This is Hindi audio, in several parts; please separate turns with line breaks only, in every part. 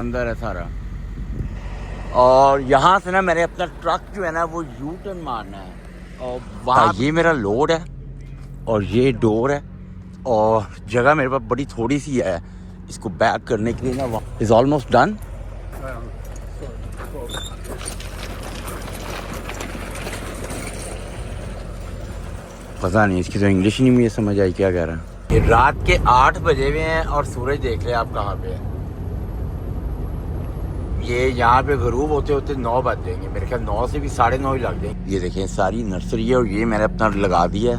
अंदर है सारा। और यहाँ से ना मैंने अपना ट्रक जो है ना वो यू टर्न मारना है और वहाँ ये मेरा लोड है और ये डोर है और जगह मेरे पास बड़ी थोड़ी सी है इसको बैक करने के लिए ना। Is almost done. पता नहीं इसकी तो इंग्लिश ही नहीं मुझे समझ आई क्या कह रहा है। ये रात के 8 बजे हुए हैं और सूरज देख रहे हैं आप कहाँ पे है। ये यहाँ पे गरूब होते होते 9 बज जाएंगे मेरे ख्याल, 9 से भी 9:30 ही लग जाएंगे। ये देखें सारी नर्सरी है और ये मैंने अपना लगा दिया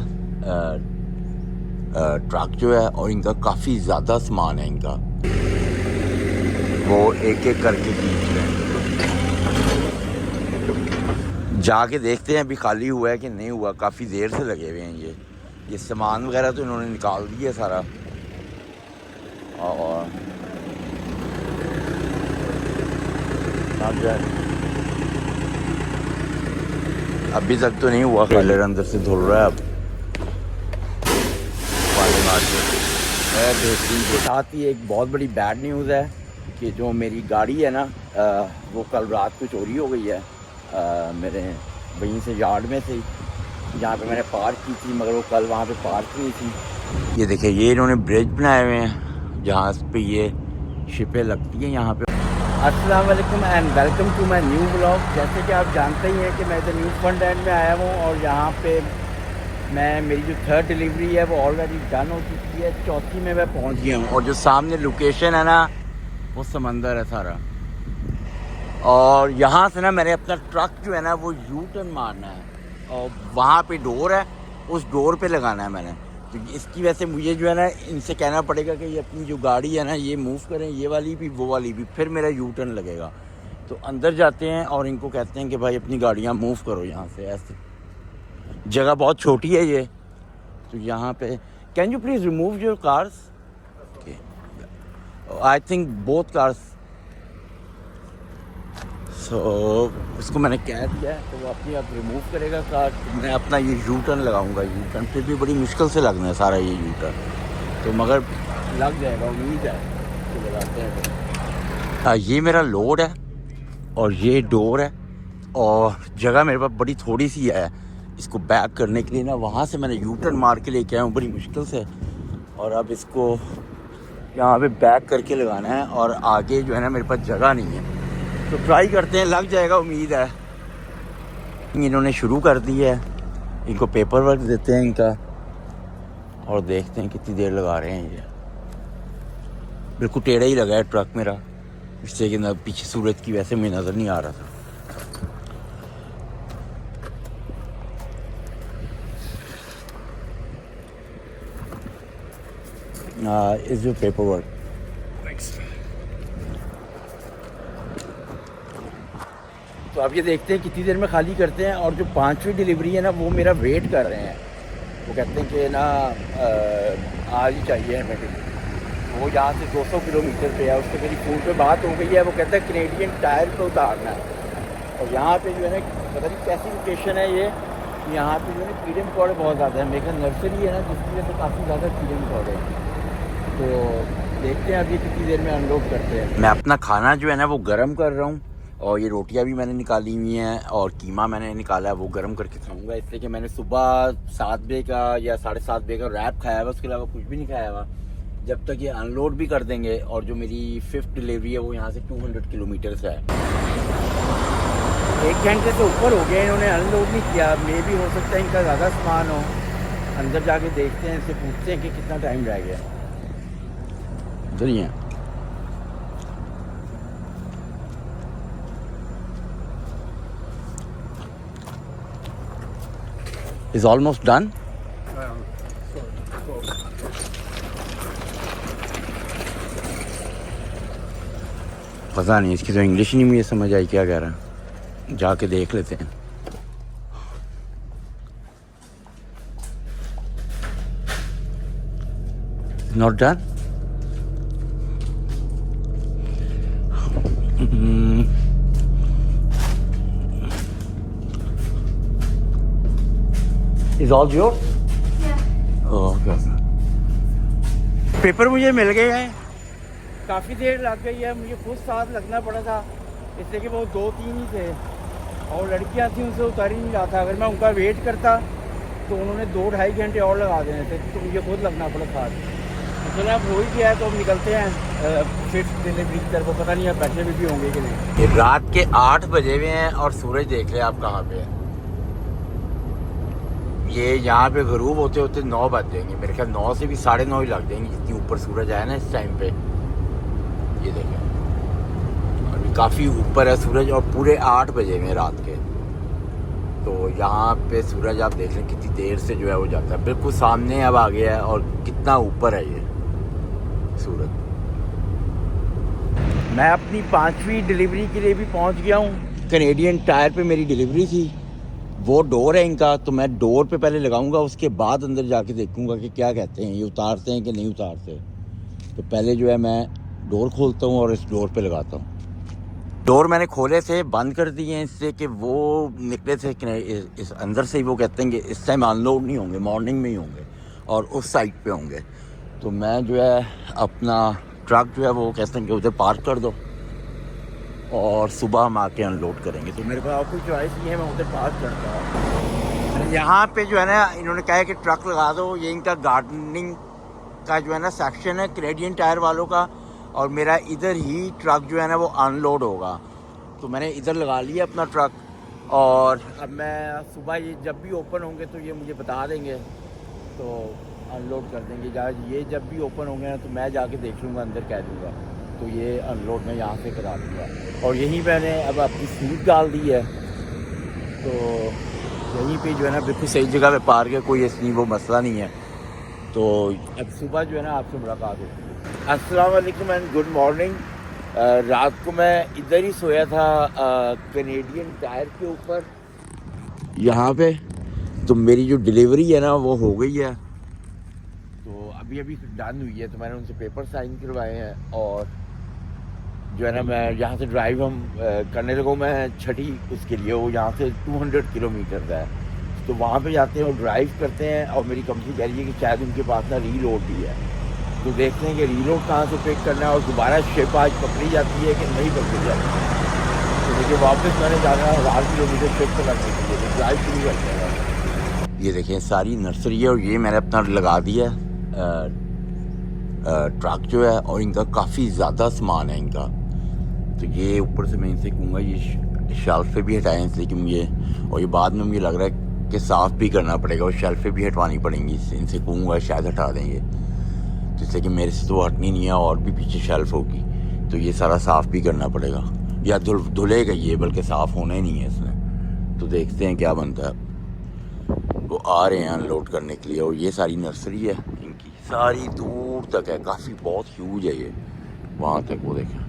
ट्रक जो है और इनका काफ़ी ज़्यादा सामान है इनका, वो एक एक करके खींच रहे हैं। जाके देखते हैं अभी खाली हुआ है कि नहीं हुआ, काफ़ी देर से लगे हुए हैं। ये सामान वगैरह तो इन्होंने निकाल दिया सारा और अभी तक तो नहीं हुआ। ट्रेलर अंदर से धुल रहा है अब के साथ ही एक बहुत बड़ी बैड न्यूज़ है कि जो मेरी गाड़ी है ना वो कल रात को चोरी हो गई है मेरे वहीं से यार्ड में से जहाँ पे मैंने पार्क की थी, मगर वो कल वहाँ पे पार्क नहीं थी। ये देखिए ये इन्होंने ब्रिज बनाए हुए हैं जहाँ पे ये शिपें लगती हैं यहाँ पे। अस्सलाम वालेकुम and welcome to my new blog. जैसे कि आप जानते ही हैं कि मैं इधर न्यू फंड एंड में आया हूँ और यहाँ पे मेरी जो 3rd डिलीवरी है वो ऑलरेडी डन हो चुकी है, 4थी में मैं पहुँच गया हूँ। और जो सामने लोकेशन है ना वो समंदर है सारा। और यहाँ से ना मैंने अपना ट्रक जो है ना वो यू टर्न मारना है और वहाँ पे डोर है, उस डोर पे लगाना है मैंने। तो इसकी वजह से मुझे जो है ना इनसे कहना पड़ेगा कि ये अपनी जो गाड़ी है ना ये मूव करें, ये वाली भी वो वाली भी, फिर मेरा यू टर्न लगेगा। तो अंदर जाते हैं और इनको कहते हैं कि भाई अपनी गाड़ियाँ मूव करो यहाँ से। ऐसे जगह बहुत छोटी है ये, तो यहाँ पे can you please remove your cars. I think both cars. So उसको मैंने कह दिया है तो वो अपनी आप रिमूव करेगा कार। मैं अपना ये यू टर्न लगाऊंगा। यू टर्न फिर भी बड़ी मुश्किल से लगना है सारा ये यू टर्न, तो मगर लग जाएगा, उम्मीद है तो लगाते हैं। ये मेरा लोड है और ये डोर है और जगह मेरे पास बड़ी थोड़ी सी है इसको बैक करने के लिए ना। वहाँ से मैंने यू टर्न मार के लेके आया हूँ बड़ी मुश्किल से और अब इसको यहाँ पे बैक करके लगाना है और आगे जो है ना मेरे पास जगह नहीं है, तो ट्राई करते हैं, लग जाएगा उम्मीद है। इन्होंने शुरू कर दी है, इनको पेपर वर्क देते हैं इनका और देखते हैं कितनी देर लगा रहे हैं। ये बिल्कुल टेढ़ा ही लगा है ट्रक मेरा, इससे कि ना पीछे सूरज की वजह से मुझे नज़र नहीं आ रहा था। Is your paper work. तो आप ये देखते हैं कितनी देर में खाली करते हैं। और जो 5वीं डिलीवरी है ना वो मेरा वेट कर रहे हैं, वो कहते हैं कि ना आज ही चाहिए हमें डिलीवरी। वो यहाँ से 200 किलोमीटर पे है, उससे मेरी फ़ोन पे बात हो गई है। वो कहता है कैनेडियन टायर को उतारना है। और यहाँ पे जो है ना पता नहीं कैसी लोकेशन है ये, यहाँ पे जो है कीड़े मकोड़े बहुत ज़्यादा है। मेरे नर्सरी है ना जिसकी वजह से काफ़ी ज़्यादा कीड़े मकोड़े हैं। तो देखते हैं अभी कितनी देर में अनलोड करते हैं। मैं अपना खाना जो है ना वो गर्म कर रहा हूँ और ये रोटियां भी मैंने निकाली हुई हैं और कीमा मैंने निकाला है, वो गर्म करके खाऊंगा। इसलिए कि मैंने सुबह 7 बजे का या 7:30 बजे का रैप खाया हुआ, उसके अलावा कुछ भी नहीं खाया हुआ। जब तक ये अनलोड भी कर देंगे। और जो मेरी 5th डिलीवरी है वो यहाँ से 200 किलोमीटर से है। 1 घंटे से ऊपर हो गया इन्होंने अनलोड नहीं किया। मे भी हो सकता है इनका ज़्यादा सामान हो। अंदर जाके देखते हैं, इनसे पूछते हैं कि कितना टाइम रह गया। इधर ही है। Is almost done. पता नहीं इसकी तो इंग्लिश ही नहीं मुझे समझ आई क्या कह रहा है। जाके देख लेते हैं। Not done. Is all yours? Yeah. Oh, okay. Paper मुझे मिल गए हैं काफ़ी देर लग गई है, मुझे खुद साथ लगना पड़ा था इसलिए कि वो 2-3 ही थे और लड़कियां थी, उनसे उतर ही नहीं रहा था। अगर मैं उनका वेट करता तो उन्होंने 2-2.5 घंटे और लगा देने थे, तो मुझे खुद लगना पड़ा साथ। तो चलो अब हो ही गया है, तो अब निकलते हैं फिफ्थ डिलीवरी की तरफ। पता नहीं अब बैठे भी होंगे कि नहीं। ये रात के 8 बजे हुए हैं और सूरज देख रहे हैं आप कहाँ पे है। ये यहाँ पे गरूब होते होते 9 बज जाएंगे मेरे ख्याल, 9 से भी 9:30 ही लग जाएंगे जितनी ऊपर सूरज आया ना इस टाइम पे। ये देखें अभी काफ़ी ऊपर है सूरज और पूरे 8 बजे में रात के। तो यहाँ पे सूरज आप देख लें कितनी देर से जो है वो जाता है, बिल्कुल सामने अब आ गया है और कितना ऊपर है ये सूरज। मैं अपनी 5वीं डिलीवरी के लिए भी पहुँच गया हूँ। कैनेडियन टायर पे मेरी डिलीवरी थी, वो डोर है इनका, तो मैं डोर पे पहले लगाऊंगा, उसके बाद अंदर जाके देखूंगा कि क्या कहते हैं, ये उतारते हैं कि नहीं उतारते। तो पहले जो है मैं डोर खोलता हूँ और इस डोर पे लगाता हूँ। डोर मैंने खोले थे, बंद कर दिए हैं इससे कि वो निकले थे कि इस अंदर से ही वो कहते हैं कि इस टाइम अनलोड नहीं होंगे, मॉर्निंग में ही होंगे और उस साइड पे होंगे। तो मैं जो है अपना ट्रक जो है वो कहते हैं कि उधर पार्क कर दो और सुबह हम आके अनलोड करेंगे। तो मेरे पास कोई चॉइस नहीं है, मैं उधर पार्क करता हूँ। यहाँ पे जो है ना इन्होंने कहा है कि ट्रक लगा दो, ये इनका गार्डनिंग का जो है ना सेक्शन है कैनेडियन टायर वालों का, और मेरा इधर ही ट्रक जो है ना वो अनलोड होगा। तो मैंने इधर लगा लिया अपना ट्रक और अब मैं सुबह ये जब भी ओपन होंगे तो ये मुझे बता देंगे, तो अनलोड कर देंगे। ये जब भी ओपन होंगे ना तो मैं जाके देख लूँगा, अंदर कह दूँगा, तो ये अनलोड मैं यहाँ से करा दूँगा। और यहीं मैंने अब अपनी सीट डाल दी है, तो यहीं पे जो है ना बिल्कुल सही जगह पे पार्क है, कोई ऐसी वो मसला नहीं है। तो अब सुबह जो है ना आपसे मुलाकात होती है। अस्सलाम वालेकुम एंड गुड मॉर्निंग। रात को मैं इधर ही सोया था कैनेडियन टायर के ऊपर यहाँ पे। तो मेरी जो डिलीवरी है ना वो हो गई है, तो अभी डन हुई है। तो मैंने उनसे पेपर साइन करवाए हैं और जो है ना मैं यहाँ से ड्राइव हम करने लगूँ। मैं छठी उसके लिए, वो यहाँ से 200 किलोमीटर का है, तो वहाँ पे जाते हैं और ड्राइव करते हैं। और मेरी कंपनी कह रही है कि शायद उनके पास ना रीलोड भी है, तो देखते हैं कि रीलोड कहाँ से पिक करना है और दोबारा शिप आज पकड़ी जाती है कि नहीं पकड़ी जाती है। तो देखिए वापस मैंने जाना है 1000 किलोमीटर शिप पकड़ने के लिए, तो ड्राइव शुरू कर देगा। ये देखें सारी नर्सरी है और ये मैंने अपना लगा दिया ट्रक जो है, और इनका काफ़ी ज़्यादा सामान है इनका। तो ये ऊपर से मैं इनसे कहूँगा ये शेल्फ पे भी हटाएं इसलिए कि मुझे, और ये बाद में मुझे लग रहा है कि साफ़ भी करना पड़ेगा और शेल्फ पे भी हटवानी पड़ेंगी। इनसे कहूँगा शायद हटा देंगे, जिससे कि मेरे से तो हटनी नहीं है और भी पीछे शेल्फ होगी, तो ये सारा साफ़ भी करना पड़ेगा, या धुलेगा ये, बल्कि साफ़ होना ही नहीं है इसमें। तो देखते हैं क्या बनता है। वो आ रहे हैं अनलोड करने के लिए, और ये सारी नर्सरी है इनकी, सारी दूर तक है, काफ़ी बहुत ह्यूज है ये, वहाँ तक वो देखें।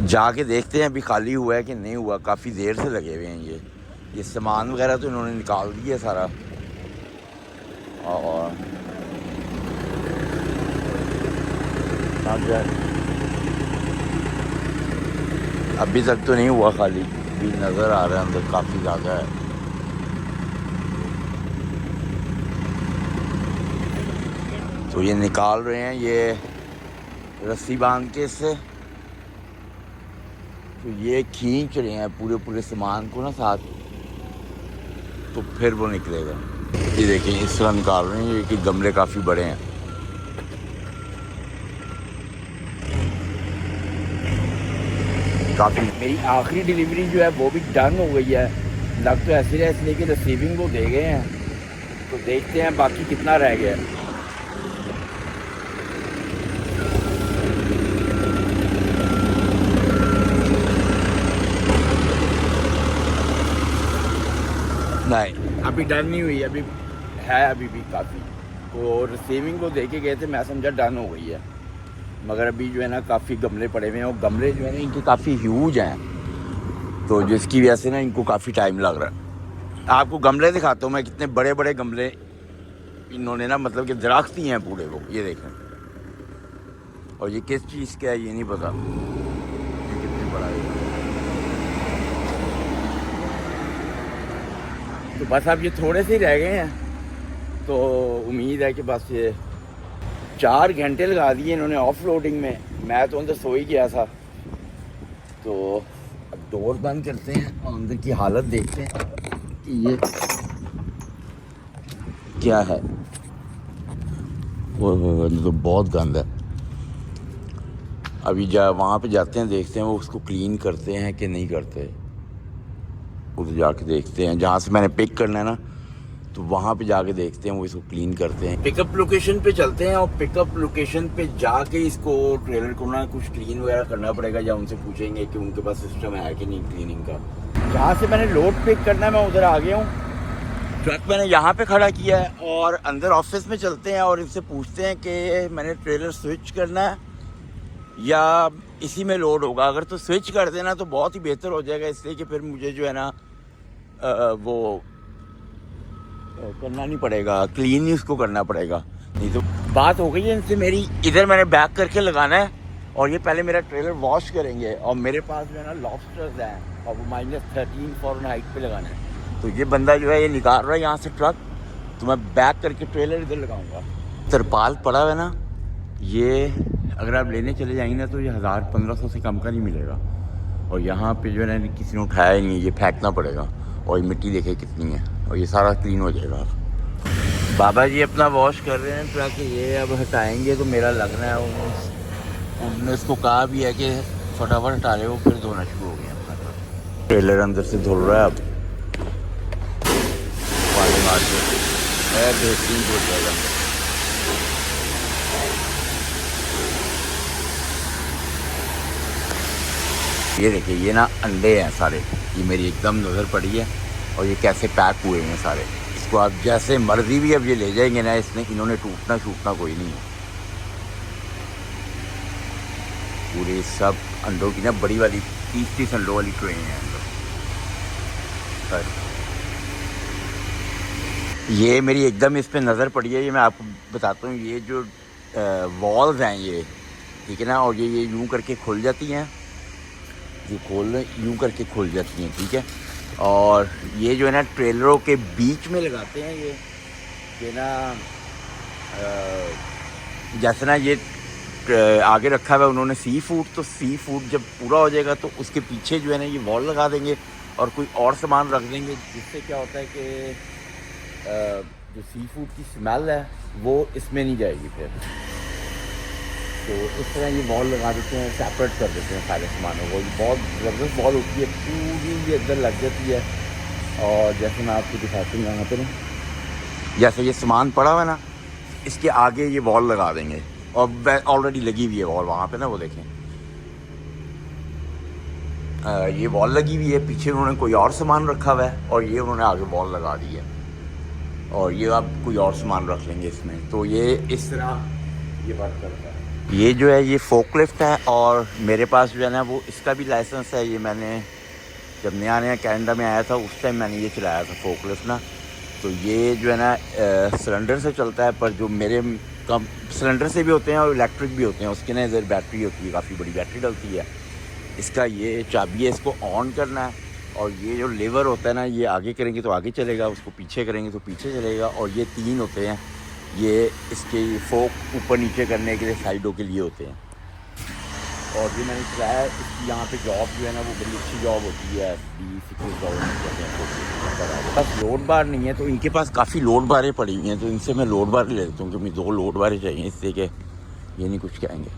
जाके देखते हैं अभी खाली हुआ है कि नहीं हुआ, काफ़ी देर से लगे हुए हैं ये सामान वगैरह तो इन्होंने निकाल दिया सारा। और अभी तक तो नहीं हुआ खाली, अभी नज़र आ रहा है अंदर काफ़ी ज़्यादा है। तो ये निकाल रहे हैं, ये रस्सी बांध के इससे, तो ये खींच रहे हैं पूरे सामान को ना साथ, तो फिर वो निकलेगा। ये देखिए इस तरह निकाल रहे हैं, ये कि गमले काफ़ी बड़े हैं। काफ़ी मेरी आखिरी डिलीवरी जो है वो भी डन हो गई है। लग तो ऐसे रहा इसलिए कि रिसीविंग वो दे गए हैं, तो देखते हैं बाकी कितना रह गया। नहीं अभी डन नहीं हुई, अभी है अभी भी काफ़ी। तो रिसीविंग को दे के गए थे, मैं समझा डन हो गई है, मगर अभी जो है ना काफ़ी गमले पड़े हुए हैं, और गमले जो है ना इनके काफ़ी ह्यूज हैं, तो जिसकी वजह से ना इनको काफ़ी टाइम लग रहा है। आपको गमले दिखाता हूँ मैं, कितने बड़े बड़े गमले इन्होंने ना, मतलब कि दरख्त ही हैं पूरे वो, ये देखें। और ये किस चीज़ का है ये नहीं पता, ये कितने बड़ा है। तो बस अब ये थोड़े से ही रह गए हैं, तो उम्मीद है कि बस ये 4 घंटे लगा दिए इन्होंने ऑफ लोडिंग में। मैं तो अंदर सो ही गया था। तो अब डोर बंद करते हैं और अंदर की हालत देखते हैं कि ये क्या है। वो तो बहुत गंद है। अभी वहाँ पे जाते हैं, देखते हैं वो उसको क्लीन करते हैं कि नहीं करते। उधर जाके देखते हैं, जहाँ से मैंने पिक करना है ना, तो वहाँ पे जाके देखते हैं वो इसको क्लीन करते हैं। पिकअप लोकेशन पे चलते हैं और पिकअप लोकेशन पे जाके इसको ट्रेलर को ना कुछ क्लीन वगैरह करना पड़ेगा, या उनसे पूछेंगे कि उनके पास सिस्टम है कि नहीं क्लीनिंग का। जहाँ से मैंने लोड पिक करना है मैं उधर आ गया हूँ। ट्रक मैंने यहाँ पे खड़ा किया है और अंदर ऑफिस में चलते हैं और इनसे पूछते हैं कि मैंने ट्रेलर स्विच करना है या इसी में लोड होगा। अगर तो स्विच कर देना तो बहुत ही बेहतर हो जाएगा, इसलिए कि फिर मुझे जो है ना वो करना नहीं पड़ेगा, क्लीन ही उसको करना पड़ेगा। नहीं तो बात हो गई है इनसे मेरी। इधर मैंने बैक करके लगाना है और ये पहले मेरा ट्रेलर वॉश करेंगे। और मेरे पास जो है ना लॉबस्टर्स हैं और वो -13 फ़ारेनहाइट पे लगाना है। तो ये बंदा जो है ये निकाल रहा है यहाँ से ट्रक, तो मैं बैक करके ट्रेलर इधर लगाऊंगा। तिरपाल पड़ा हुआ है ना, ये अगर आप लेने चले जाएंगे ना तो ये 1000-1500 से कम का नहीं मिलेगा। और यहाँ पे जो है ना किसी ने उठाया ही नहीं, ये फेंकना पड़ेगा। और ये मिट्टी देखे कितनी है, और ये सारा क्लीन हो जाएगा। बाबा जी अपना वॉश कर रहे हैं ट्रक, ये अब हटाएंगे तो मेरा लगना है उन्होंने उसको कहा भी है कि फटाफट हटा ले, वो फिर धोना शुरू हो गया अपना ट्रक। ट्रेलर अंदर से धुल रहा है अब, पानी मार के बेहतरीन धुल जाएगा। ये देखिए, ये ना अंडे हैं सारे, ये मेरी एकदम नज़र पड़ी है। और ये कैसे पैक हुए हैं सारे, इसको आप जैसे मर्जी भी अब ये ले जाएंगे ना, इन्होंने टूटना कोई नहीं है। पूरे सब अंडों की ना बड़ी वाली 30 अंडों वाली ट्रे हैं अंदर। ये मेरी एकदम इस पर नज़र पड़ी है। ये मैं आपको बताता हूँ, ये जो वॉल्स हैं ये, ठीक है ना, और ये यूँ करके खुल जाती हैं, यूँ करके खुल जाती हैं, ठीक है। और ये जो है ना ट्रेलरों के बीच में लगाते हैं ये ना जैसे ना ये आगे रखा हुआ है उन्होंने सी फूड, तो सी फूड जब पूरा हो जाएगा तो उसके पीछे जो है ना ये वॉल लगा देंगे और कोई और सामान रख देंगे, जिससे क्या होता है कि जो सी फूड की स्मेल है वो इसमें नहीं जाएगी फिर। तो इस तरह ये वॉल लगा देते हैं, सेपरेट कर देते हैं सारे सामानों को। बहुत ज़बरदस्त वॉल होती है, पूरी ये अंदर लग जाती है। और जैसे मैं आपको दिखाती हूँ यहाँ पे ना, जैसे ये सामान पड़ा हुआ है ना, इसके आगे ये वॉल लगा देंगे। और ऑलरेडी लगी हुई है वॉल वहाँ पे ना, वो देखें ये वॉल लगी हुई है। पीछे उन्होंने कोई और सामान रखा हुआ है और ये उन्होंने आगे वॉल लगा दी है। और ये आप कोई और सामान रख लेंगे इसमें, तो ये इस तरह ये वर्क करता है। ये जो है ये फोकलिफ्ट है और मेरे पास जो है ना वो इसका भी लाइसेंस है। ये मैंने जब नया कनाडा में आया था उस टाइम मैंने ये चलाया था फोकलिफ्ट ना। तो ये जो है ना सिलेंडर से चलता है, पर जो मेरे कम सिलेंडर से भी होते हैं और इलेक्ट्रिक भी होते हैं। उसके ना इधर बैटरी होती है, काफ़ी बड़ी बैटरी डलती है। इसका ये चाबी है, इसको ऑन करना है। और ये जो लेवर होता है ना, ये आगे करेंगे तो आगे चलेगा, उसको पीछे करेंगे तो पीछे चलेगा। और ये 3 होते हैं, ये इसके फोक ऊपर नीचे करने के लिए साइडों के लिए होते हैं। और ये मैंने चलाया, इसकी यहाँ पे जॉब जो है ना वो बड़ी अच्छी जॉब होती है, बस लोड बार नहीं है। तो इनके पास काफ़ी लोड बारें पड़ी हुई हैं, तो इनसे मैं लोड बार ले लेता हूँ, क्योंकि 2 लोड बारें चाहिए, इससे कि ये नहीं कुछ कहेंगे।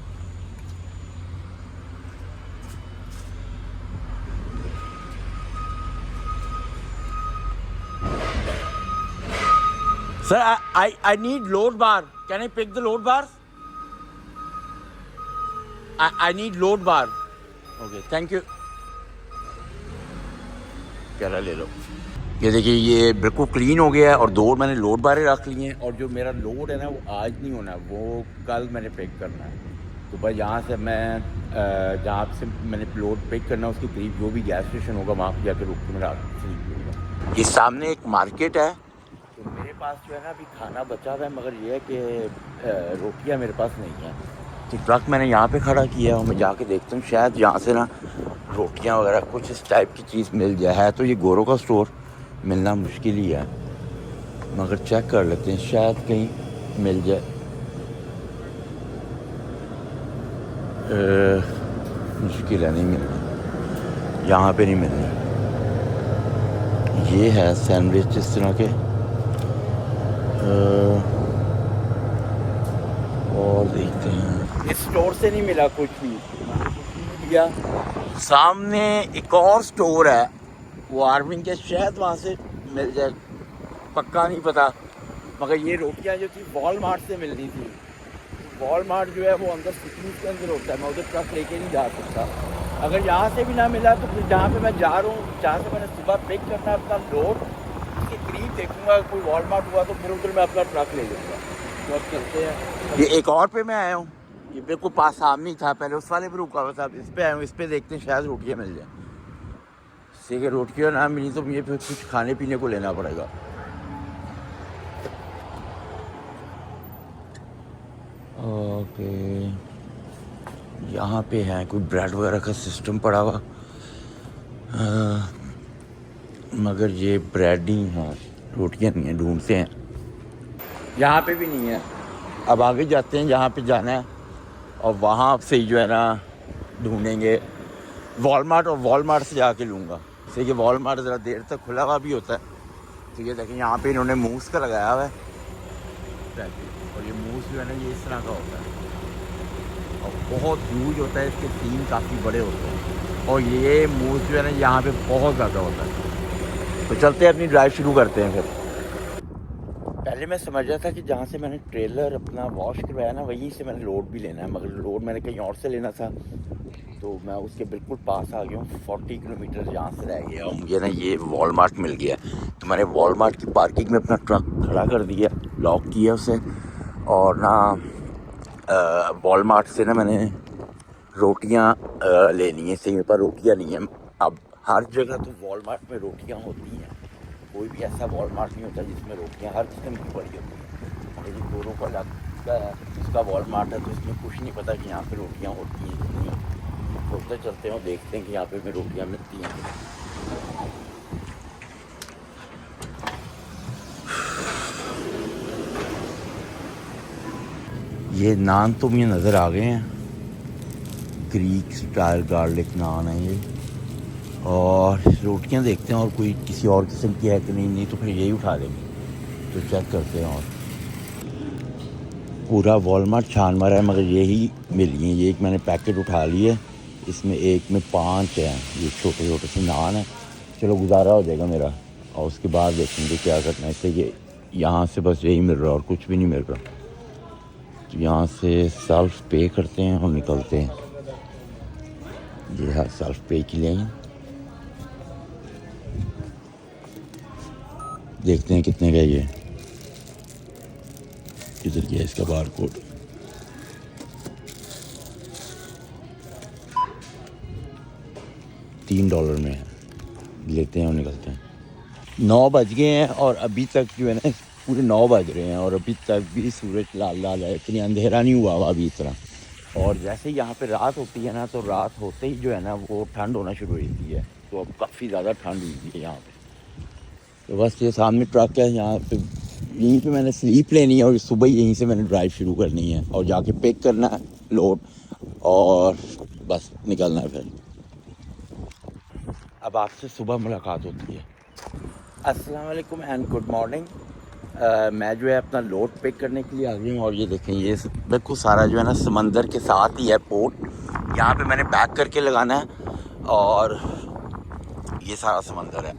Sir, I need load bar. Can I pick the load bars? I need load bar. Okay, thank you. कह रहा ले लो। ये देखिए, ये बिल्कुल क्लीन हो गया है और 2 मैंने लोड बारें रख ली हैं। और जो मेरा लोड है ना वो आज नहीं होना, वो कल मैंने पिक करना है। तो भाई यहाँ से मैं जहाँ से मैंने लोड पिक करना है उसके करीब जो भी गैस स्टेशन होगा वहाँ पर जाकर रुक के मेरा स्लीप करूँगा। ये सामने एक मार्केट है, तो मेरे पास जो है ना अभी खाना बचा हुआ है, मगर ये है कि रोटियां मेरे पास नहीं है। तो ट्रक मैंने यहाँ पे खड़ा किया और मैं जाके देखता हूँ शायद यहाँ से ना रोटियां वगैरह कुछ इस टाइप की चीज़ मिल जाए। है तो ये गोरों का स्टोर, मिलना मुश्किल ही है, मगर चेक कर लेते हैं शायद कहीं मिल जाए। मुश्किल है, नहीं मिलनी, यहाँ पे नहीं मिलनी। ये है सैंडविच इस तरह के। और देखते हैं, इस स्टोर से नहीं मिला कुछ भी, लिया। सामने एक और स्टोर है, वो आर्मिंग के, शायद वहाँ से मिल जाए, पक्का नहीं पता। मगर ये रोटियाँ जो थी वॉलमार्ट से मिलनी थी। वॉलमार्ट जो है वो अंदर सिटी के अंदर होता है, मैं उधर ट्रक लेके नहीं जा सकता। अगर यहाँ से भी ना मिला तो फिर जहाँ पे मैं जा रहा हूँ, जहाँ से मैंने सुबह पिक करना है अपना लोड, उसके करीब देखूँगा कोई वॉलमार्ट हुआ तो फिर उधर मैं अपना ट्रक ले लूँगा। तो अब चलते हैं। ये एक और पे मैं आया हूँ, ये बिल्कुल पास सामने ही था, पहले उस वाले पे रुका हुआ था, इस पे आया हूँ। इस पे देखते हैं शायद रोटियाँ मिल जाए। इससे कि रोटियाँ ना मिली तो मुझे फिर कुछ खाने पीने को लेना पड़ेगा। ओके, यहाँ पे है कोई ब्रेड वगैरह का सिस्टम पड़ा हुआ, मगर ये ब्रेड ही है, रोटियाँ नहीं हैं, ढूंढते हैं। यहाँ पे भी नहीं है। अब आगे जाते हैं, जहाँ पे जाना है, और वहाँ से जो है ना ढूंढेंगे वॉलमार्ट, और वॉलमार्ट से जाके लूँगा। जैसे कि वॉलमार्ट ज़रा देर तक खुला हुआ भी होता है। तो ये देखें, यहाँ पे इन्होंने मूस का लगाया हुआ है, और ये मूस जो है ना ये इस तरह का होता है और बहुत ह्यूज होता है, इसके सीन काफ़ी बड़े होते हैं, और ये मूस जो है ना यहाँ पे बहुत ज़्यादा होता है। तो चलते हैं, अपनी ड्राइव शुरू करते हैं। फिर पहले मैं समझ रहा था कि जहाँ से मैंने ट्रेलर अपना वॉश करवाया ना वहीं से मैंने लोड भी लेना है, मगर लोड मैंने कहीं और से लेना था। तो मैं उसके बिल्कुल पास आ गया हूँ, 40 किलोमीटर जहाँ से रह गया, और मुझे ना ये वॉलमार्ट मिल गया। तो मैंने वॉलमार्ट की पार्किंग में अपना ट्रक खड़ा कर दिया, लॉक किया उसे, और ना वॉलमार्ट से ना मैंने रोटियां लेनी है। सही, मेरे पास रोटियां नहीं है। अब हर जगह तो वॉलमार्ट में रोटियां होती हैं, कोई भी ऐसा वॉलमार्ट नहीं होता जिसमें रोटियां हर किस्म की पड़ी होती हैं। मेरी दोनों को लगता है उसका वॉलमार्ट है, तो इसमें कुछ नहीं पता कि यहाँ पे रोटियाँ होती हैं कि नहीं। सोचते चलते हैं और देखते हैं कि यहाँ पे हमें रोटियाँ मिलती हैं। ये नान तो मुझे नज़र आ गए हैं, ग्रीक स्टाइल गार्लिक नान है ये। और रोटियां देखते हैं और कोई किसी और किस्म की है कि नहीं, नहीं तो फिर यही उठा लेंगे। तो चेक करते हैं। और पूरा वॉलमार्ट छान मारा है, मगर यही मिली है। ये एक मैंने पैकेट उठा लिए, इसमें एक में 5 हैं, ये छोटे छोटे से नान है। चलो गुजारा हो जाएगा मेरा, और उसके बाद देखेंगे क्या करना है। इसलिए यहाँ से बस यही मिल रहा है और कुछ भी नहीं मिल रहा। तो यहाँ से सेल्फ पे करते हैं और निकलते हैं। ये है सेल्फ पे की लाइन, देखते हैं कितने का ये। किधर गया इसका बार कोड? $3 में है। लेते हैं और निकलते हैं। 9 बज गए हैं और अभी तक जो है ना पूरे 9 बज रहे हैं और अभी तक भी सूरज लाल लाल है, इतनी अंधेरा नहीं हुआ हुआ अभी इस तरह। और जैसे यहाँ पे रात होती है ना, तो रात होते ही जो है ना वो ठंड होना शुरू होती है। तो अब काफ़ी ज़्यादा ठंड हुई है यहाँ पे। तो बस ये सामने ट्रक है, यहाँ पे यहीं पे मैंने स्लीप लेनी है और सुबह यहीं से मैंने ड्राइव शुरू करनी है और जाके पिक करना है लोड और बस निकलना है। फिर अब आपसे सुबह मुलाकात होती है। अस्सलाम वालेकुम एंड गुड मॉर्निंग। मैं जो है अपना लोड पिक करने के लिए आ गई हूँ और ये देखें, ये बिल्कुल सारा जो है ना समंदर के साथ ही है पोर्ट। यहाँ पे मैंने पैक करके लगाना है और ये सारा समंदर है।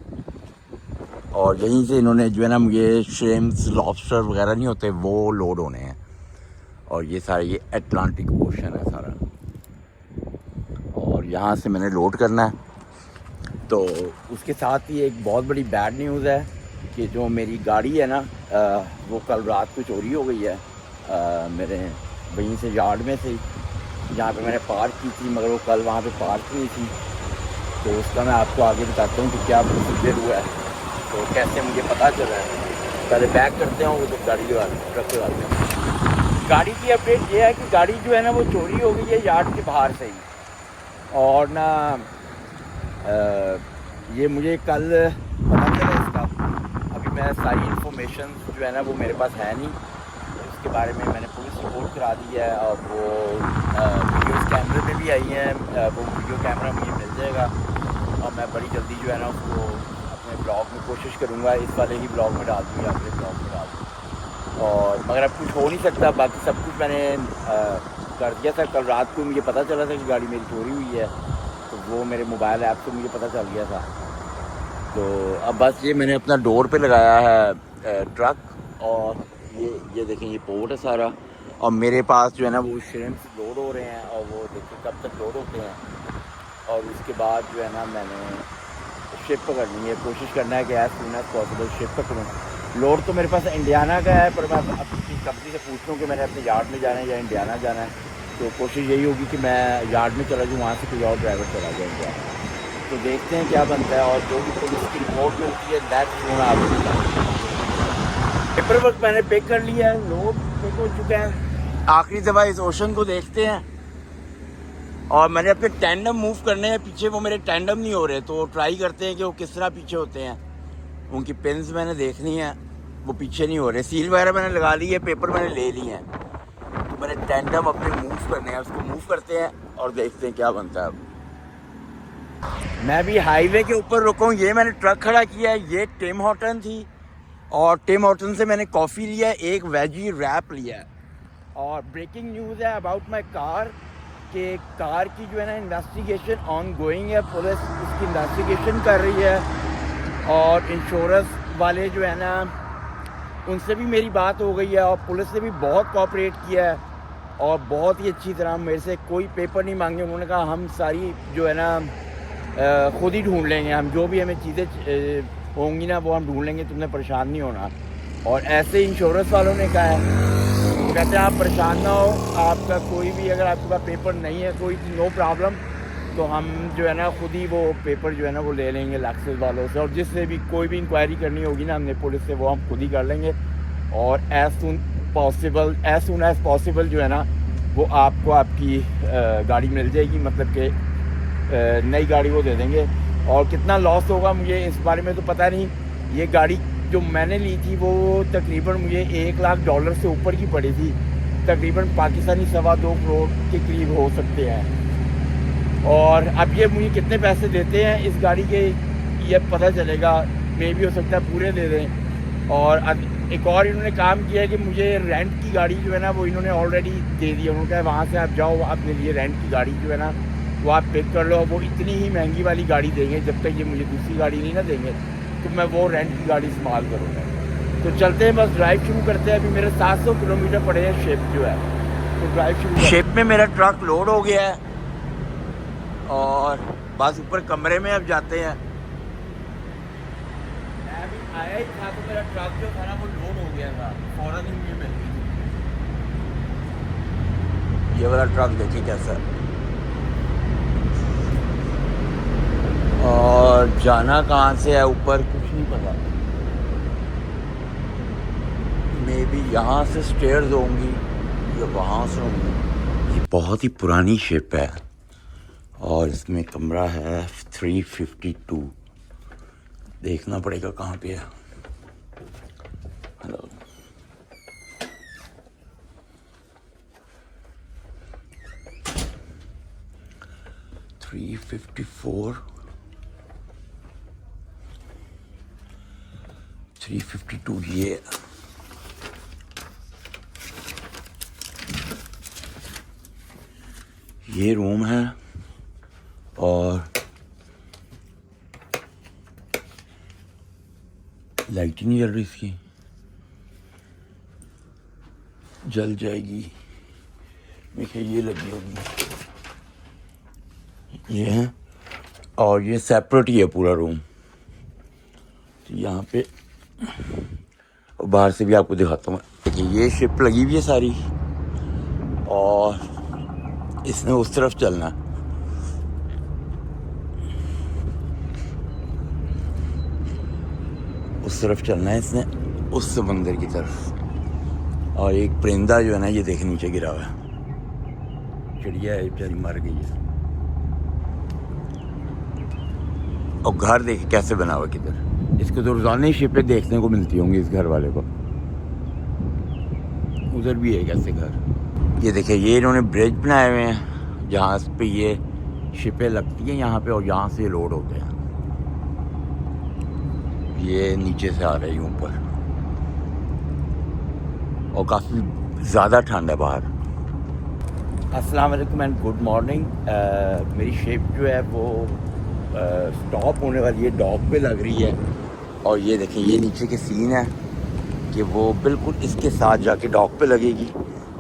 और यहीं से इन्होंने जो है ना मुझे श्रिम्प्स लॉबस्टर वगैरह नहीं होते वो लोड होने हैं। और ये सारा ये अटलांटिक ओशन है सारा, और यहाँ से मैंने लोड करना है। तो उसके साथ ही एक बहुत बड़ी बैड न्यूज़ है कि जो मेरी गाड़ी है ना वो कल रात को चोरी हो गई है मेरे वहीं से यार्ड में से, जहाँ पे मैंने पार्क की थी, मगर वो कल वहाँ पे पार्क नहीं थी। तो उसका मैं आपको आगे बताता हूँ कि क्या प्रोसीजर हुआ है, तो कैसे मुझे पता चला है। पहले बैक करते हैं वो तो गाड़ी के वाले ट्रक के वाले। गाड़ी की अपडेट ये है कि गाड़ी जो है ना वो चोरी हो गई है यार्ड के बाहर से ही। और ना ये मुझे कल पता चला इसका। अभी मैं सारी इन्फॉर्मेशन जो है ना वो मेरे पास है नहीं, तो इसके बारे में मैंने पुलिस सपोर्ट करा दी है और वो वीडियोस कैमरे में भी आई हैं। वो वीडियो कैमरा मुझे मिल जाएगा और मैं बड़ी जल्दी जो है ना उसको अपने ब्लॉग में कोशिश करूँगा, इस वाले ही ब्लॉग में डाल दूँगा, अपने ब्लॉग में डाल दूँ। और मगर अब कुछ हो नहीं सकता, बाकी सब कुछ मैंने कर दिया था। कल रात को मुझे पता चला था कि गाड़ी मेरी चोरी हुई है, तो वो मेरे मोबाइल ऐप से मुझे पता चल गया था। तो अब बस ये मैंने अपना डोर पे लगाया है ट्रक, और ये देखें ये पोर्ट है सारा, और मेरे पास जो है ना वो श्रिम्प्स लोड हो रहे हैं, और वो देखिए कब तक लोड होते हैं। और उसके बाद जो है ना मैंने शिप पकड़नी है, कोशिश करना है कि as soon as possible ship पकड़ूँ। लोड तो मेरे पास इंडियाना का है, पर मैं अपनी कंपनी से पूछ लूँ कि मैंने अपने यार्ड में जाना है या इंडियाना जाना है, तो कोशिश यही होगी कि मैं यार्ड में चला जाऊँ, वहाँ से कोई और ड्राइवर चला जाए इंडियाना। तो देखते हैं क्या बनता है, और जो भी पुलिस की रिपोर्ट मिलती है दैट सून आप। पेपर वर्क मैंने पिक कर लिया है, लोग पिक हो चुके हैं। आखिरी दफ़ा इस ओशन को देखते हैं, और मैंने अपने टैंडम मूव करने हैं पीछे, वो मेरे टैंडम नहीं हो रहे, तो ट्राई करते हैं कि वो किस तरह पीछे होते हैं। उनकी पिन्स मैंने देखनी है, वो पीछे नहीं हो रहे। सील वगैरह मैंने लगा ली है, पेपर मैंने ले लिए हैं, तो मैंने टैंडम अपने मूव करने हैं, उसको मूव करते हैं और देखते हैं क्या बनता है। अब मैं भी हाईवे के ऊपर रुका हूँ, ये मैंने ट्रक खड़ा किया है, ये टिम हॉर्टन थी, और टिम हॉर्टन से मैंने कॉफ़ी लिया है, एक वेजी रैप लिया है। और ब्रेकिंग न्यूज़ है अबाउट माई कार, कि कार की जो है ना इन्वेस्टिगेशन ऑन गोइंग है, पुलिस उसकी इन्वेस्टिगेशन कर रही है, और इंश्योरेंस वाले जो है ना उनसे भी मेरी बात हो गई है, और पुलिस ने भी बहुत कोऑपरेट किया है, और बहुत ही अच्छी तरह मेरे से कोई पेपर नहीं मांगे। उन्होंने कहा हम सारी जो है ना ख़ुद ही ढूंढ लेंगे, हम जो भी हमें चीज़ें होंगी ना वो हम ढूंढ लेंगे, तुमने परेशान नहीं होना। और ऐसे इंश्योरेंस वालों ने कहा है, तो कहते हैं आप परेशान ना हो, आपका कोई भी अगर आपके पास पेपर नहीं है कोई नो प्रॉब्लम, तो हम जो है ना खुद ही वो पेपर जो है ना वो ले लेंगे लैक्सेस वालों से, और जिससे भी कोई भी इंक्वायरी करनी होगी ना हमने पुलिस से, वो हम खुद ही कर लेंगे। और एज सून एज पॉसिबल जो है ना वो आपको आपकी गाड़ी मिल जाएगी, मतलब कि नई गाड़ी वो दे देंगे। और कितना लॉस होगा मुझे इस बारे में तो पता नहीं। ये गाड़ी जो मैंने ली थी वो तकरीबन मुझे $1 लाख से ऊपर की पड़ी थी, तकरीबन पाकिस्तानी 2.25 करोड़ के करीब हो सकते हैं। और अब ये मुझे कितने पैसे देते हैं इस गाड़ी के ये पता चलेगा, मे भी हो सकता है पूरे दे दें। और एक और इन्होंने काम किया है कि मुझे रेंट की गाड़ी जो है ना वो इन्होंने ऑलरेडी दे दी है। उन्होंने कहा वहाँ से आप जाओ, अपने लिए रेंट की गाड़ी जो है ना वो आप पिक कर लो, वो इतनी ही महंगी वाली गाड़ी देंगे, जब तक ये मुझे दूसरी गाड़ी नहीं ना देंगे तो मैं वो रेंट की गाड़ी इस्तेमाल करूँगा। तो चलते हैं, बस ड्राइव शुरू करते हैं। अभी मेरे 700 किलोमीटर पड़े हैं शिप जो है, तो ड्राइव शुरू। शिप में मेरा ट्रक लोड हो गया है, और बस ऊपर कमरे में अब जाते हैं। मैं अभी आया ही था तो मेरा ट्रक जो था ना वो लोड हो गया था, फ़ौरन ही मुझे मिल गई। ये वाला ट्रक देखिए कैसा है, और जाना कहाँ से है ऊपर कुछ नहीं पता। मे बी यहाँ से स्टेयर्स होंगी या वहाँ से होंगी। ये बहुत ही पुरानी शिप है, और इसमें कमरा है 352। देखना पड़ेगा कहाँ पे है। हेलो, $354 352 ये रूम है, और लाइट ही नहीं जल रही इसकी, जल जाएगी। देखिए ये लगी होगी, ये है, और ये सेपरेट ही है पूरा रूम। तो यहाँ पे बाहर से भी आपको दिखाता हूँ। देखिए ये शिप लगी हुई है सारी, और इसने उस तरफ चलना है। उस तरफ चलना है इसने, उस समंदर की तरफ। और एक परिंदा जो है ना ये देख नीचे गिरा हुआ है, चिड़िया है बेचारी मर गई है। और घर देखे कैसे बना हुआ किधर, इसको तो रोजाना ही शिपें देखने को मिलती होंगी इस घर वाले को। उधर भी है कैसे घर। ये देखिए, ये इन्होंने ब्रिज बनाए हुए हैं जहाँ पे ये शिपें लगती हैं यहाँ पे, और यहाँ से लोड होते हैं। ये नीचे से आ रही ऊपर, और काफ़ी ज़्यादा ठंड है बाहर। अस्सलाम वालेकुम एंड गुड मॉर्निंग। मेरी शिप जो है वो स्टॉप होने वाली है, डॉक पे लग रही है। और ये देखें, ये नीचे के सीन है कि वो बिल्कुल इसके साथ जाके डॉक पे लगेगी,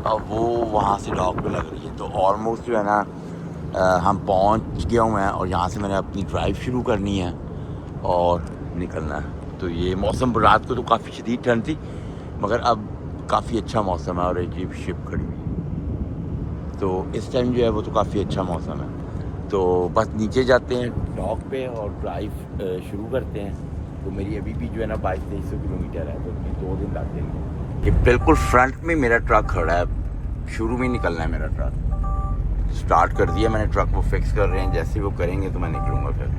और वो वहाँ से डॉक पे लग रही है। तो ऑलमोस्ट जो है ना हम पहुँच गए हुए हैं, और यहाँ से मैंने अपनी ड्राइव शुरू करनी है और निकलना है। तो ये मौसम रात को तो काफ़ी शदीद ठंड थी, मगर अब काफ़ी अच्छा मौसम है और एक शिप खड़ी हुई है। तो इस टाइम जो है वो तो काफ़ी अच्छा मौसम है। तो बस नीचे जाते हैं डॉक पे और ड्राइव शुरू करते हैं। तो मेरी अभी भी जो है ना 2200-2300 किलोमीटर है, तो 2 दिन लग जाएंगे। ये बिल्कुल फ्रंट में मेरा ट्रक खड़ा है, शुरू में निकलना है मेरा ट्रक। स्टार्ट कर दिया मैंने, ट्रक वो फिक्स कर रहे हैं, जैसे वो करेंगे तो मैं निकलूँगा फिर।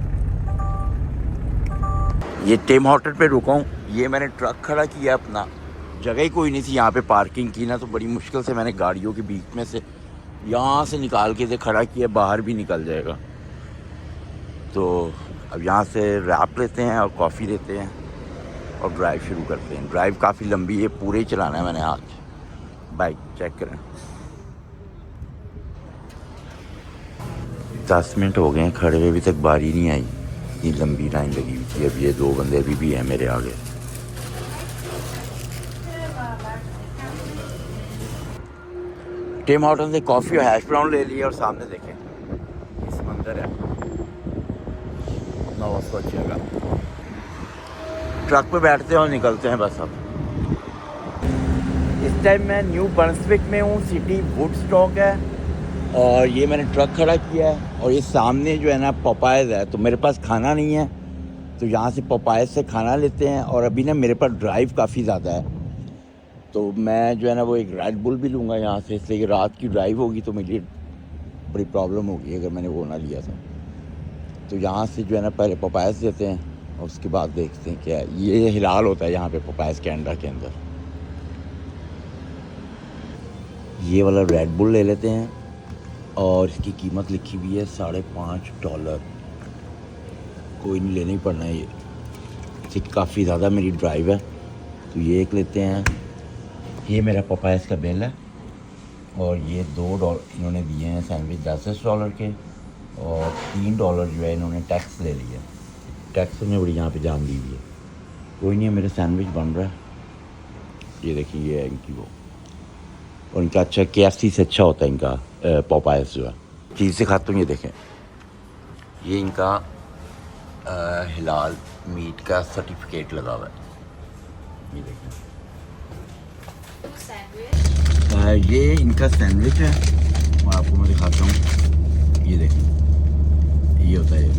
ये टिम हॉर्टन पे रुका हूँ। ये मैंने ट्रक खड़ा किया अपना, जगह ही कोई नहीं थी यहाँ पे पार्किंग की ना, तो बड़ी मुश्किल से मैंने गाड़ियों के बीच में से यहाँ से निकाल के खड़ा किया, बाहर भी निकल जाएगा। तो अब यहाँ से रैप लेते हैं और कॉफ़ी लेते हैं और ड्राइव शुरू करते हैं। ड्राइव काफ़ी लंबी है, पूरे ही चलाना है मैंने आज। बाइक चेक करें, 10 मिनट हो गए हैं खड़े हुए, अभी तक बारी नहीं आई। इतनी लंबी लाइन लगी हुई थी। अब ये 2 बंदे अभी भी हैं मेरे आगे। टिम हॉर्टन से कॉफ़ी और हैश ब्राउन ले लिया, और सामने देखें ये समंदर है, नवा स्वच्छ जगह। ट्रक पे बैठते हैं और निकलते हैं बस। अब इस टाइम मैं न्यू बर्न्सविक में हूँ, सिटी वुडस्टॉक है, और ये मैंने ट्रक खड़ा किया है। और ये सामने जो है ना पपायज है, तो मेरे पास खाना नहीं है, तो यहाँ से पपायज से खाना लेते हैं। और अभी ना मेरे पास ड्राइव काफ़ी ज़्यादा है, तो मैं जो है ना वो एक रेड बुल भी लूँगा यहाँ से, इसलिए कि रात की ड्राइव होगी तो मेरे लिए बड़ी प्रॉब्लम होगी अगर मैंने वो ना लिया था। तो यहाँ से जो है ना पहले पपायस देते हैं, और उसके बाद देखते हैं क्या है। ये हिलाल होता है यहाँ पे पपायस के अंडा के अंदर। ये वाला रेड बुल ले लेते हैं, और इसकी कीमत लिखी हुई है $5.5। कोई नहीं, लेना ही पड़ना है ये, काफ़ी ज़्यादा मेरी ड्राइव है, तो ये एक लेते हैं। ये मेरा पपायस का बिल है, और ये $2 इन्होंने दिए हैं सैंडविच $10 के, और $3 जो है इन्होंने टैक्स ले लिया। टैक्स ने बड़ी यहाँ पे जान दी हुई है। कोई नहीं है, मेरा सैंडविच बन रहा है। ये देखिए, ये है इनकी वो, और इनका अच्छा KFC से अच्छा होता है इनका पपायस जो है। चीज़ से खाता हूँ, ये देखें, ये इनका हिलाल मीट का सर्टिफिकेट लगा हुआ है। ये देखें, ये इनका सैंडविच है, और आपको मैं दिखाता हूँ। ये देखें, ये होता है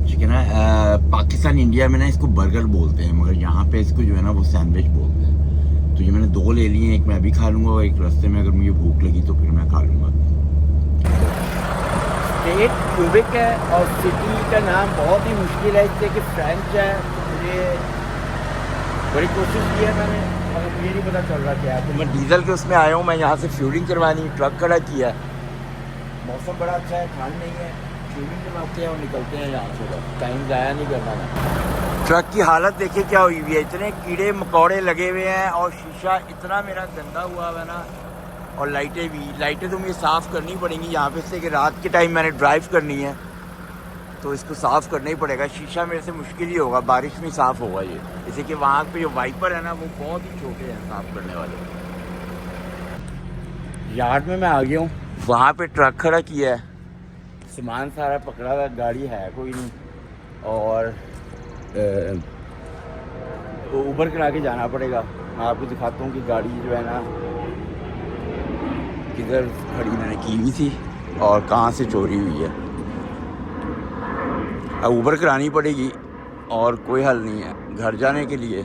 चिकन है। पाकिस्तान इंडिया में ना इसको बर्गर बोलते हैं, मगर यहाँ पे इसको जो है ना वो सैंडविच बोलते हैं। तो ये मैंने 2 ले लिए हैं, एक मैं अभी खा लूँगा, और एक रास्ते में अगर मुझे भूख लगी तो फिर मैं खा लूँगा। स्टेट क्यूबिक है, और सिटी का नाम बहुत ही मुश्किल है, इससे कि फ्रेंच है। मुझे बड़ी कोशिश की है मैंने, मगर मुझे नहीं पता चल रहा क्या है। तो मैं डीजल के उसमें आया हूँ, मैं यहाँ से फ्यूलिंग करवानी, ट्रक खड़ा किया है। मौसम बड़ा अच्छा है, ठंड नहीं है, फ्यूलिंग करवाते हैं और निकलते हैं यहाँ से। टाइम ज़ाया नहीं करना है। ट्रक की हालत देखिए क्या हुई हुई है, इतने कीड़े मकोड़े लगे हुए हैं, और शीशा इतना मेरा गंदा हुआ है ना, और लाइटें तो मुझे साफ़ करनी पड़ेंगी यहाँ पे, से कि रात के टाइम मैंने ड्राइव करनी है, तो इसको साफ़ करना ही पड़ेगा। शीशा मेरे से मुश्किल ही होगा, बारिश में साफ़ होगा ये, जैसे कि वहाँ पे जो वाइपर है ना वो बहुत ही छोटे हैं साफ़ करने वाले। यार्ड में मैं आ गया हूँ, वहाँ पे ट्रक खड़ा किया है, सामान सारा पकड़ा हुआ, गाड़ी है कोई नहीं, और ऊबर करा के जाना पड़ेगा। मैं आपको दिखाता हूँ कि गाड़ी जो है ना किधर खड़ी मैंने की हुई थी और कहाँ से चोरी हुई है। अब ऊबर करानी पड़ेगी, और कोई हल नहीं है घर जाने के लिए।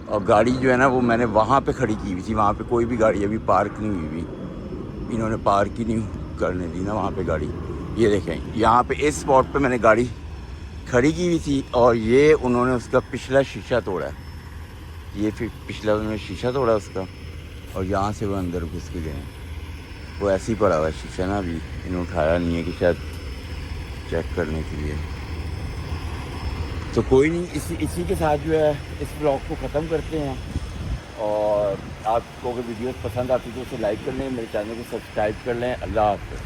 और गाड़ी जो है ना वो मैंने वहाँ पे खड़ी की हुई थी, वहाँ पे कोई भी गाड़ी अभी पार्क नहीं हुई हुई, इन्होंने पार्क ही नहीं करने दी ना वहाँ पे गाड़ी। ये देखें, यहाँ पे इस स्पॉट पे मैंने गाड़ी खड़ी की हुई थी, और ये उन्होंने उसका पिछला शीशा तोड़ा है। ये फिर पिछला उन्होंने शीशा तोड़ा उसका, और यहाँ से वो अंदर घुस के गए। वो ऐसे ही पड़ा हुआ है शीशा ना, अभी इन्होंने उठाया नहीं है कि शायद चेक करने के लिए। तो कोई नहीं, इसी के साथ जो है इस ब्लॉग को ख़त्म करते हैं। और आपको अगर वीडियोस पसंद आती तो उसे लाइक कर लें, मेरे चैनल को सब्सक्राइब कर लें। अल्लाह हाफ़िज़।